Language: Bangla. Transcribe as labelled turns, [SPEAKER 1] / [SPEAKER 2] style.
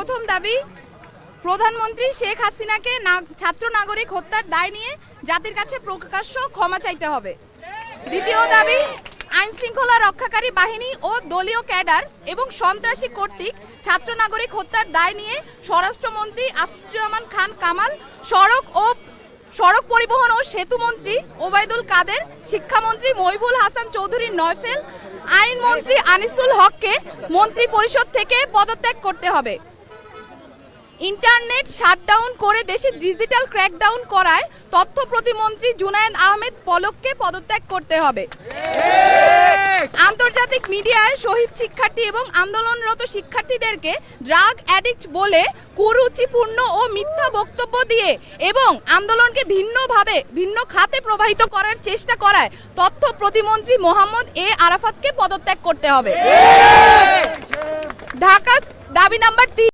[SPEAKER 1] প্রথম দাবি, প্রধানমন্ত্রী শেখ হাসিনাকে ছাত্র নাগরিক হত্যার দায় নিয়ে জাতির কাছে প্রকাশ্য ক্ষমা চাইতে হবে। দ্বিতীয় দাবি, আইন শৃঙ্খলা রক্ষাকারী বাহিনী ও দলীয় ক্যাডার এবং সন্ত্রাসী কর্তৃক ছাত্র নাগরিক হত্যার দায় নিয়ে স্বরাষ্ট্রমন্ত্রী আসাদুজ্জামান খান কামাল, সড়ক পরিবহন ও সেতু মন্ত্রী ওবায়দুল কাদের, শিক্ষামন্ত্রী মহিবুল হাসান চৌধুরী নয়ফেল, আইনমন্ত্রী আনিসুল হককে মন্ত্রী পরিষদ থেকে পদত্যাগ করতে হবে। ইন্টারনেট শাটডাউন করে দেশে ডিজিটাল ক্র্যাকডাউন করায় তথ্য প্রতিমন্ত্রী জুনায়েদ আহমেদ পলককে পদত্যাগ করতে হবে। আন্তর্জাতিক মিডিয়ায় শহীদ শিক্ষার্থী এবং আন্দোলনরত শিক্ষার্থীদেরকে ড্রাগ অ্যাডিক্ট বলে কুরুচিপূর্ণ ও মিথ্যা বক্তব্য দিয়ে এবং আন্দোলনকে ভিন্ন খাতে প্রবাহিত করার চেষ্টা করায় তথ্য প্রতিমন্ত্রী মোহাম্মদ এ আরাফাতকে পদত্যাগ করতে হবে। ঢাকা দাবি নাম্বার 3।